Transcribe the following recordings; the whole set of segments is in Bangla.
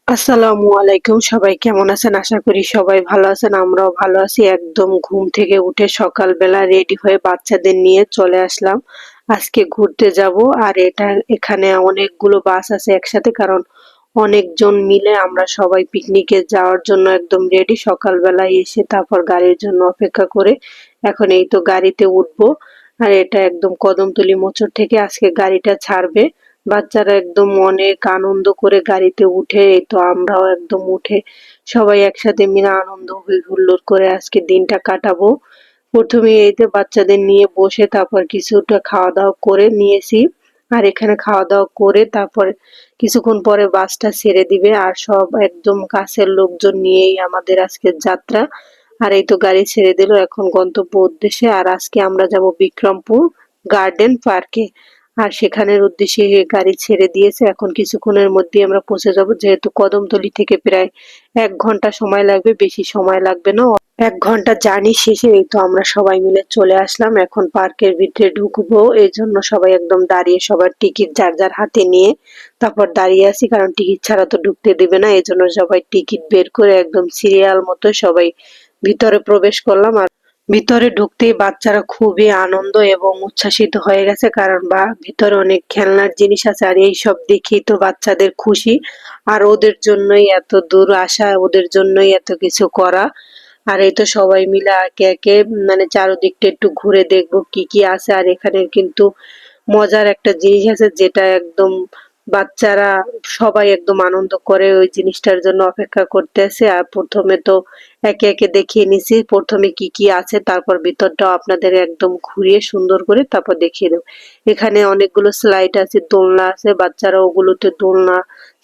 আসসালামু আলাইকুম, সবাই কেমন আছেন? আশা করি সবাই ভালো আছেন। আমরাও ভালো আছি। একদম ঘুম থেকে উঠে সকালবেলা রেডি হয়ে বাচ্চাদের নিয়ে চলে আসলাম আজকে ঘুরতে যাব। আর এখানে অনেকগুলো বাস আছে একসাথে, কারণ অনেকজন মিলে আমরা সবাই পিকনিকে যাওয়ার জন্য একদম রেডি। সকালবেলায় এসে তারপর গাড়ির জন্য অপেক্ষা করে এখন এই তো গাড়িতে উঠবো। আর এটা একদম কদমতলী মোচর থেকে আজকে গাড়িটা ছাড়বে। বাচ্চারা একদম অনেক আনন্দ করে গাড়িতে উঠে, এই তো আমরাও একদম উঠে সবাই একসাথে মিলে আনন্দ হই হুল্লোড় করে আজকে দিনটা কাটাবো। প্রথমে এই যে বাচ্চাদের নিয়ে বসে তারপর কিছুটা খাওয়া দাওয়া করে নিয়েছি। আর এখানে খাওয়া দাওয়া করে তারপর কিছুক্ষণ পরে বাসটা ছেড়ে দিবে। আর সব একদম কাছের লোকজন নিয়েই আমাদের আজকের যাত্রা। আর এই তো গাড়ি ছেড়ে দিল এখন গন্তব্য উদ্দেশ্যে। আর আজকে আমরা যাব বিক্রমপুর গার্ডেন পার্কে। আর সেখানের উদ্দেশ্যে গাড়ি ছেড়ে দিয়েছে। এখন কিছুক্ষণের মধ্যেই আমরা পৌঁছে যাব, যেহেতু কদমতলী থেকে প্রায় 1 ঘন্টা সময় লাগবে, বেশি সময় লাগবে না। 1 ঘন্টা জার্নি শেষে এই তো আমরা সবাই মিলে চলে আসলাম। এখন পার্কের ভিতরে ঢুকবো, এই জন্য সবাই একদম দাঁড়িয়ে সবার টিকিট যার যার হাতে নিয়ে তারপর দাঁড়িয়ে আছি, কারণ টিকিট ছাড়া তো ঢুকতে দেবে না। এই জন্য সবাই টিকিট বের করে একদম সিরিয়াল মতো সবাই ভিতরে প্রবেশ করলাম। আর ভিতরে ঢুকতেই বাচ্চারা খুবই আনন্দ এবং উচ্ছ্বাসিত হয়ে গেছে, কারণ ভিতরে অনেক খেলনার জিনিস আছে। আর এইসব দেখেই তো বাচ্চাদের খুশি। আর ওদের জন্যই এত দূর আসা, ওদের জন্যই এত কিছু করা। আর এই তো সবাই মিলে একে একে মানে চারদিকটা একটু ঘুরে দেখবো কি কি আছে। আর এখানে কিন্তু মজার একটা জিনিস আছে, যেটা একদম বাচ্চারা সবাই একদম আনন্দ করে ওই জিনিসটার জন্য অপেক্ষা করতেছে। আর প্রথমে তো একে একে দেখিয়ে নিছি প্রথমে কি কি আছে, তারপর ভিতরটাও আপনাদের একদম ঘুরিয়ে সুন্দর করে তারপর দেখিয়ে দেবো। এখানে অনেকগুলো স্লাইড আছে, দোলনা আছে, বাচ্চারা ওগুলোতে দোলনা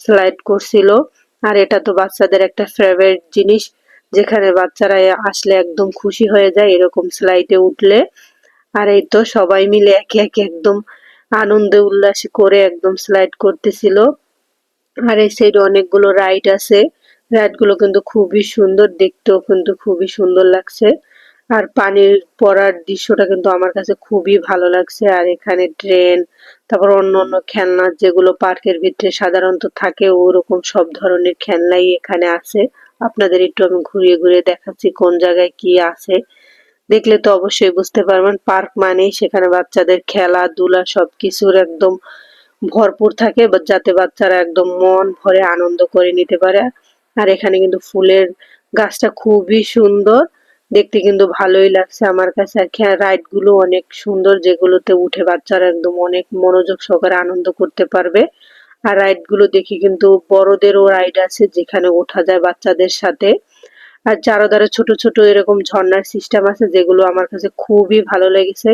স্লাইড করছিল। আর এটা তো বাচ্চাদের একটা ফেভারিট জিনিস, যেখানে বাচ্চারা আসলে একদম খুশি হয়ে যায় এরকম স্লাইডে উঠলে। আর এই তো সবাই মিলে একে একে একদম আনন্দে উল্লাস করে একদম স্লাইড করতেছিল। আর এই সাইডে অনেকগুলো রাইড আছে। রাইড গুলো কিন্তু খুবই সুন্দর, দেখতেও কিন্তু খুবই সুন্দর লাগছে। আর পানির পড়ার দৃশ্যটা কিন্তু আমার কাছে খুবই ভালো লাগছে। আর এখানে ট্রেন, তারপর অন্য অন্য খেলনা যেগুলো পার্কের ভিতরে সাধারণত থাকে ওরকম সব ধরনের খেলনাই এখানে আছে। আপনাদের একটু আমি ঘুরিয়ে ঘুরিয়ে দেখাচ্ছি কোন জায়গায় কি আছে। দেখলে তো অবশ্যই বুঝতে পারবেন, পার্ক মানেই সেখানে বাচ্চাদের খেলাধুলা সবকিছুর একদম ভরপুর থাকে, যাতে বাচ্চারা একদম মন ভরে আনন্দ করে নিতে পারে। আর এখানে কিন্তু ফুলের গাছটা খুবই সুন্দর, দেখতে কিন্তু ভালোই লাগছে আমার কাছে। আর রাইড গুলো অনেক সুন্দর, যেগুলোতে উঠে বাচ্চারা একদম অনেক মনোযোগ সহকারে আনন্দ করতে পারবে। আর রাইড গুলো দেখি কিন্তু বড়দেরও রাইড আছে, যেখানে ওঠা যায় বাচ্চাদের সাথে। আর চারধারে ছোট ছোট এরকম ঝর্ণার সিস্টেম আছে, যেগুলো আমার কাছে খুবই ভালো লেগেছে।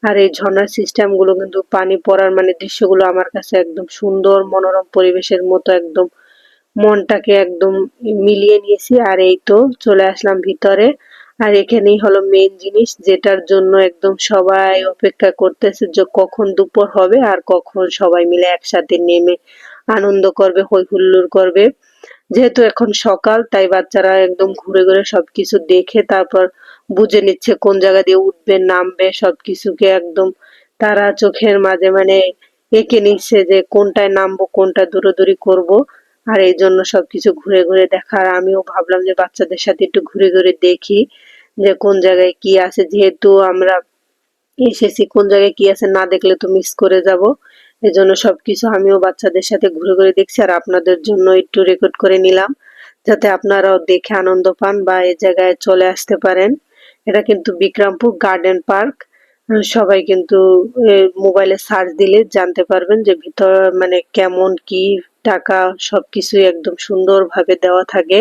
আর এই ঝর্ণার সিস্টেম গুলো কিন্তু পানি পড়ার মানে দৃশ্যগুলো আমার কাছে একদম সুন্দর মনোরম পরিবেশের মতো একদম মনটাকে একদম মিলিয়ে নিয়েছি। আর এই তো চলে আসলাম ভিতরে। আর এখানেই হলো মেইন জিনিস, যেটার জন্য একদম সবাই অপেক্ষা করতেছে যে কখন দুপুর হবে আর কখন সবাই মিলে একসাথে নেমে আনন্দ করবে, হই হুল্লোড় করবে। যেহেতু এখন সকাল, তাই বাচ্চারা একদম ঘুরে ঘুরে সবকিছু দেখে তারপর বুঝে নিচ্ছে কোন জায়গা দিয়ে উঠবে নামবে, সবকিছুকে একদম তারা চোখের মাঝে মানে এঁকে নিচ্ছে যে কোনটায় নামবো কোনটা দৌড়াদৌড়ি করব। আর এই জন্য সবকিছু ঘুরে ঘুরে দেখা। আর আমিও ভাবলাম যে বাচ্চাদের সাথে একটু ঘুরে ঘুরে দেখি যে কোন জায়গায় কি আছে, যেহেতু আমরা এসেছি কোন জায়গায় কি আছে না দেখলে তো মিস করে যাব। এজন্য সবকিছু আমিও বাচ্চাদের সাথে ঘুরে ঘুরে দেখছি, আর আপনাদের জন্য একটু রেকর্ড করে নিলাম, যাতে আপনারাও দেখে আনন্দ পান বা এই জায়গায় চলে আসতে পারেন। এটা কিন্তু বিক্রমপুর গার্ডেন পার্ক। সবাই কিন্তু মোবাইলে সার্চ দিলে জানতে পারবেন যে ভিতর মানে কেমন কি টাকা সবকিছুই একদম সুন্দরভাবে দেওয়া থাকে।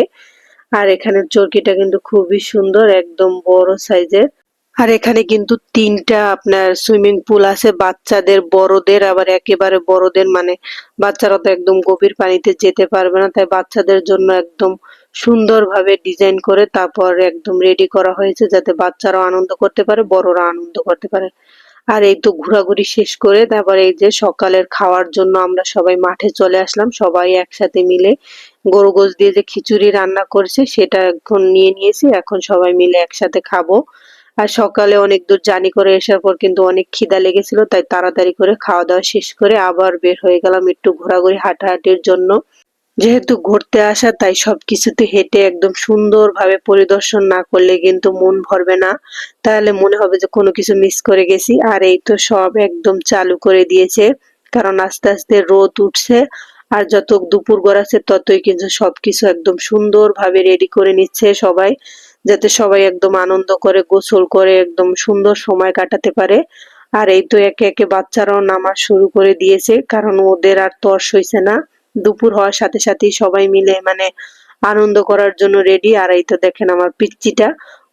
আর এখানের চরকিটা কিন্তু খুবই সুন্দর, একদম বড় সাইজের। আর এখানে কিন্তু 3টা আপনার সুইমিং পুল আছে, বাচ্চাদের বড়দের। আবার একেবারে বড়দের মানে বাচ্চারা তো একদম গভীর পানিতে যেতে পারবে না, তাই বাচ্চাদের জন্য একদম সুন্দরভাবে ডিজাইন করে তারপর একদম রেডি করা হয়েছে, যাতে বাচ্চারাও আনন্দ করতে পারে বড়রা আনন্দ করতে পারে। আর এই তো ঘোরাঘুরি শেষ করে তারপর এই যে সকালের খাওয়ার জন্য আমরা সবাই মাঠে চলে আসলাম, সবাই একসাথে মিলে গরু গোশ দিয়ে যে খিচুড়ি রান্না করছে সেটা এখন নিয়ে নিয়েছি, এখন সবাই মিলে একসাথে খাবো। আর সকালে অনেক দূর জার্নি করে আসার পর কিন্তু অনেক খিদা লেগেছিল, তাই তাড়াতাড়ি করে খাওয়া দাওয়া শেষ করে আবার বের হয়ে গেলাম একটু ঘোরাঘুরি হাঁটাহাঁটির জন্য। যেহেতু ঘুরতে আসা তাই সবকিছুতে হেঁটে একদম সুন্দরভাবে পরিদর্শন না করলে কিন্তু মন ভরবে না, তাহলে মনে হবে যে কোনো কিছু মিস করে গেছি। আর এই তো সব একদম চালু করে দিয়েছে, কারণ আস্তে আস্তে রোদ উঠছে আর যত দুপুর গড়াচ্ছে ততই কিন্তু সবকিছু একদম সুন্দরভাবে রেডি করে নিচ্ছে সবাই, যাতে সবাই একদম আনন্দ করে গোসল করে একদম সুন্দর সময় কাটাতে পারে। আর এই তো একে একে বাচ্চারাও নামা শুরু করে দিয়েছে, কারণ ওদের আর তর সইছে না। দুপুর হওয়ার সাথে সাথেই সবাই মিলে মানে আনন্দ করার জন্য রেডি। আর এই তো দেখেন আমার পিচ্চিটা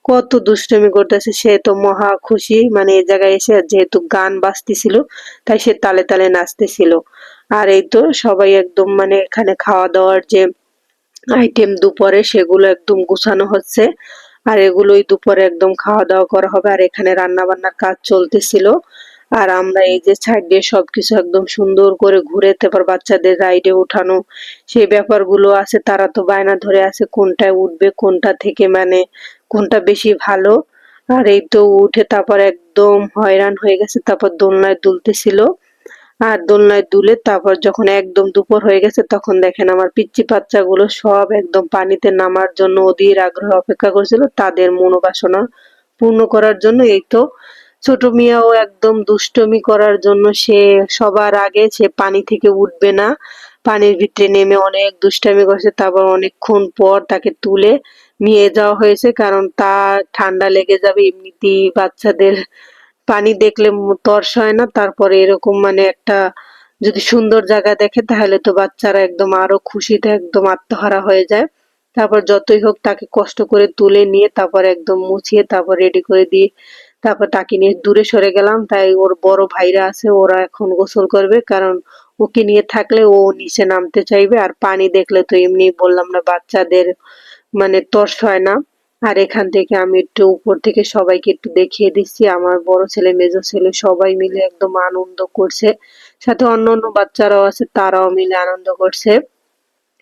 কত দুষ্টুমি করতেছে, সে তো মহা খুশি, মানে এই জায়গায় এসে যেহেতু গান বাজতেছিল তাই সে তালে তালে নাচতেছিল। আর এই তো সবাই একদম মানে এখানে খাওয়া দাওয়ার যে আইটেম দুপুরে সেগুলো একদম গুছানো হচ্ছে, আর এগুলোই দুপুরে একদম খাওয়া দাওয়া করা হবে। আর এখানে রান্না বান্নার কাজ চলতেছিল, আর আমরা এই যে সাইড দিয়ে সবকিছু একদম সুন্দর করে ঘুরে তারপর বাচ্চাদের রাইডে উঠানো সেই ব্যাপারগুলো আছে। তারা তো বায়না ধরে আছে কোনটায় উঠবে, কোনটা থেকে মানে কোনটা বেশি ভালো। আর এই তো উঠে তারপর একদম হয়রান হয়ে গেছে, তারপর দোলনায় দুলতেছিল। আর দোলনায় দুলে তারপর যখন একদম দুপুর হয়ে গেছে তখন দেখেন আমার পিচ্চি বাচ্চাগুলো সব একদম পানিতে নামার জন্য অধীর আগ্রহে অপেক্ষা করছিল তাদের মনোবাসনা পূর্ণ করার জন্য। এই তো ছোট মিয়াও একদম দুষ্টুমি করার জন্য সে সবার আগে সে পানি থেকে উঠবে না, পানির ভিতরে নেমে অনেক দুষ্টামি করছে। তারপর অনেকক্ষণ পর তাকে তুলে নিয়ে যাওয়া হয়েছে, কারণ তার ঠান্ডা লেগে যাবে, এমনিতেই বাচ্চাদের পানি দেখলে তর্স হয় না। তারপরে এরকম মানে একটা যদি সুন্দর জায়গা দেখে তাহলে তো বাচ্চারা একদম আরো খুশিতে একদম আত্মহারা হয়ে যায়। তারপর যতই হোক তাকে কষ্ট করে তুলে নিয়ে তারপর একদম মুছিয়ে তারপর রেডি করে দিয়ে তারপর তাকে নিয়ে দূরে সরে গেলাম। তাই ওর বড় ভাইরা আছে, ওরা এখন গোসল করবে, কারণ ওকে নিয়ে থাকলে ও নিচে নামতে চাইবে। আর পানি দেখলে তো এমনি বললাম না বাচ্চাদের মানে তর্স হয় না। আর এখান থেকে আমি একটু উপর থেকে সবাইকে একটু দেখিয়ে দিচ্ছি, আমার বড় ছেলে মেজো ছেলে সবাই মিলে একদম আনন্দ করছে, সাথে অন্যান্য বাচ্চারাও আছে তারাও মিলে আনন্দ করছে।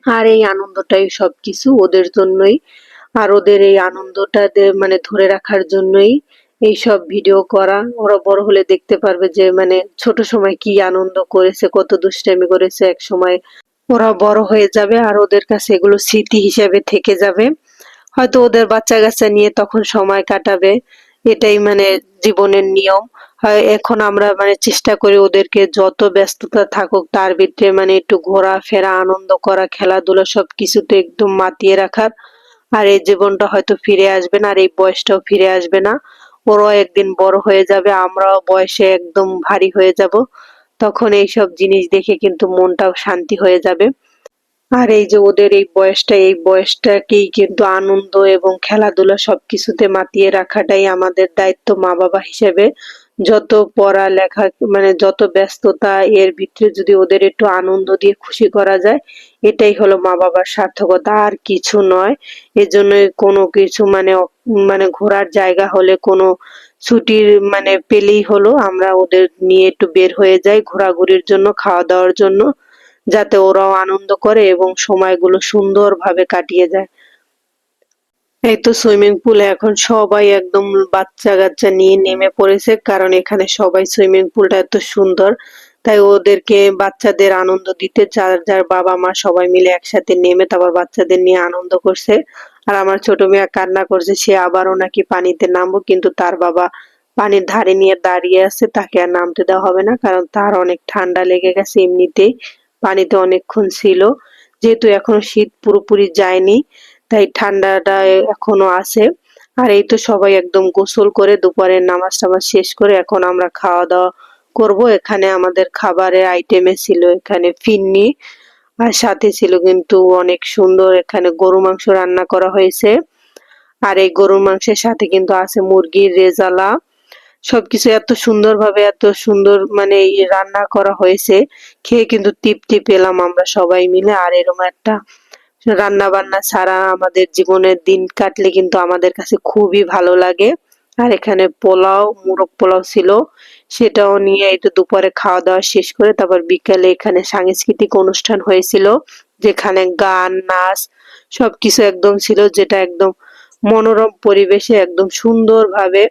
আর এই আনন্দটাই সবকিছু ওদের জন্যই, আর ওদের এই আনন্দটা মানে ধরে রাখার জন্যই এইসব ভিডিও করা। ওরা বড় হলে দেখতে পারবে যে মানে ছোট সময় কি আনন্দ করেছে, কত দুষ্টামি করেছে, এক সময় ওরা বড় হয়ে যাবে আর ওদের কাছে এগুলো স্মৃতি হিসেবে থেকে যাবে। হয়তো ওদের বাচ্চা-কাচ্চা নিয়ে তখন সময় কাটাবে। এটাই মানে জীবনের নিয়ম। হয় এখন আমরা মানে চেষ্টা করি ওদেরকে যত ব্যস্ততা থাকুক তার ভিতরে মানে একটু ঘোরাফেরা, আনন্দ করা, খেলাধুলা সবকিছুতে একদম মাতিয়ে রাখার। আর এই জীবনটা হয়তো ফিরে আসবে না, আর এই বয়সটাও ফিরে আসবে না। ওরাও একদিন বড় হয়ে যাবে, আমরাও বয়সে একদম ভারী হয়ে যাব। তখন এইসব জিনিস দেখে কিন্তু মনটাও শান্তি হয়ে যাবে। আর এই যে ওদের এই বয়সটা, এই বয়সটাকেই কিন্তু আনন্দ এবং খেলাধুলা সবকিছুতে মাতিয়ে রাখাটাই আমাদের দায়িত্ব মা বাবা হিসেবে। যত পড়ালেখা মানে যত ব্যস্ততা এর ভিতরে যদি ওদের একটু আনন্দ দিয়ে খুশি করা যায়, এটাই হলো মা বাবার সার্থকতা, আর কিছু নয়। এজন্যই কোনো কিছু মানে মানে ঘোরার জায়গা হলে কোনো ছুটির মানে পেলেই হলো আমরা ওদের নিয়ে একটু বের হয়ে যাই ঘোরাঘুরির জন্য, খাওয়া দাওয়ার জন্য, যাতে ওরাও আনন্দ করে এবং সময়গুলো সুন্দরভাবে কাটিয়ে যায়। এই তো সুইমিং পুলে এখন সবাই একদম বাচ্চা-কাচ্চা নিয়ে নেমে পড়েছে, কারণ এখানে সবাই সুইমিং পুলটা এত সুন্দর। তাই ওদেরকে বাচ্চাদের আনন্দ দিতে যার যার বাবা-মা সবাই মিলে একসাথে নেমে তারপর বাচ্চাদের নিয়ে আনন্দ করছে। আর আমার ছোট মেয়ে কান্না করছে, সে আবারও নাকি পানিতে নামবো, কিন্তু তার বাবা পানির ধারে নিয়ে দাঁড়িয়ে আছে, তাকে আর নামতে দেওয়া হবে না, কারণ তার অনেক ঠান্ডা লেগে গেছে এমনিতেই পানিতে অনেকক্ষণ ছিল। যেহেতু এখনো শীত পুরোপুরি যায়নি তাই ঠান্ডাটা এখনো আছে। আর এই তো সবাই একদম গোসল করে দুপুরের নামাজ টামাজ শেষ করে এখন আমরা খাওয়া দাওয়া করব। এখানে আমাদের খাবারের আইটেমে ছিল এখানে ফিন্নি, আর সাথে ছিল কিন্তু অনেক সুন্দর এখানে গরু মাংস রান্না করা হয়েছে। আর এই গরুর মাংসের সাথে কিন্তু আছে মুরগির রেজালা। সবকিছু এত সুন্দরভাবে এত সুন্দর মানে রান্না করা হয়েছে, খেয়ে কিন্তু তৃপ্তি পেলাম আমরা সবাই মিলে। আর এরকম একটা রান্না বান্না ছাড়া আমাদের জীবনের দিন কাটলে কিন্তু আমাদের কাছে খুবই ভালো লাগে। আর এখানে পোলাও, মোরগ পোলাও ছিল, সেটাও নিয়ে এই তো দুপুরে খাওয়া দাওয়া শেষ করে তারপর বিকালে এখানে সাংস্কৃতিক অনুষ্ঠান হয়েছিল, যেখানে গান নাচ সবকিছু একদম ছিল, যেটা একদম মনোরম পরিবেশে একদম সুন্দরভাবে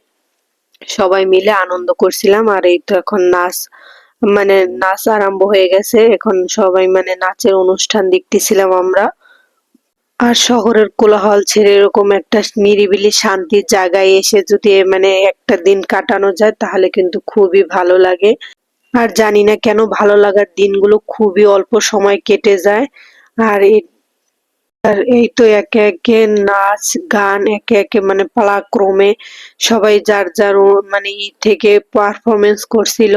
সবাই মিলে আনন্দ করছিলাম। আর এই তো এখন নাচ মানে নাচ আরম্ভ হয়ে গেছে, এখন সবাই মানে নাচের অনুষ্ঠান দেখতেছিলাম আমরা। আর শহরের কোলাহল ছেড়ে এরকম একটা নিরিবিলি শান্তির জায়গায় এসে যদি মানে একটা দিন কাটানো যায় তাহলে কিন্তু খুবই ভালো লাগে। আর জানি না কেন ভালো লাগার দিনগুলো খুবই অল্প সময় কেটে যায়। আর এই তো একে একে নাচ গান একে একে মানে পালাক্রমে সবাই যার যার মানে থেকে পারফরমেন্স করছিল।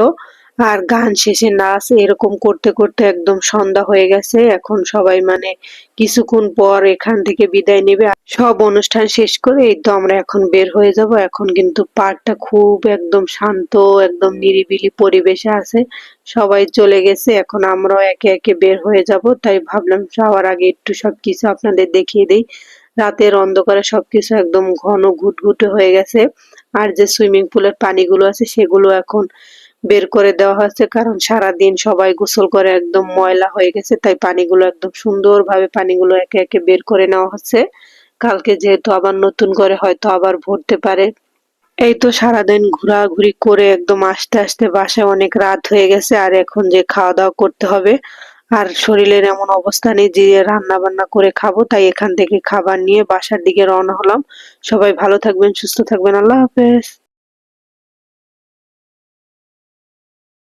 আর গান শেষে নাচ এরকম করতে করতে একদম সন্ধ্যা হয়ে গেছে, এখন সবাই মানে কিছুক্ষণ পর এখান থেকে বিদায় নেবে। সব অনুষ্ঠান শেষ করে এই তো আমরা এখন বের হয়ে যাব। এখন কিন্তু পার্কটা খুব একদম শান্ত, একদম নিরিবিলি পরিবেশে আছে, সবাই চলে গেছে, এখন আমরাও একে একে বের হয়ে যাব। তাই ভাবলাম যাওয়ার আগে একটু সবকিছু আপনাদের দেখিয়ে দেই। রাতের অন্ধকারে সবকিছু একদম ঘন ঘুটঘুটে হয়ে গেছে। আর যে সুইমিং পুলের পানিগুলো আছে সেগুলো এখন বের করে দেওয়া হচ্ছে, কারণ সারাদিন সবাই গোসল করে একদম ময়লা হয়ে গেছে, তাই পানিগুলো একদম সুন্দরভাবে পানিগুলো একে একে বের করে নেওয়া হচ্ছে। কালকে যেহেতু আবার নতুন করে হয়তো আবার ভরতে পারে। এই তো সারাদিন ঘোরাঘুরি করে একদম আসতে আসতে বাসায় অনেক রাত হয়ে গেছে, আর এখন যে খাওয়া দাওয়া করতে হবে। আর শরীরের এমন অবস্থা নেই যে রান্না বান্না করে খাবো, তাই এখান থেকে খাবার নিয়ে বাসার দিকে রওনা হলাম। সবাই ভালো থাকবেন, সুস্থ থাকবেন, আল্লাহ হাফেজ।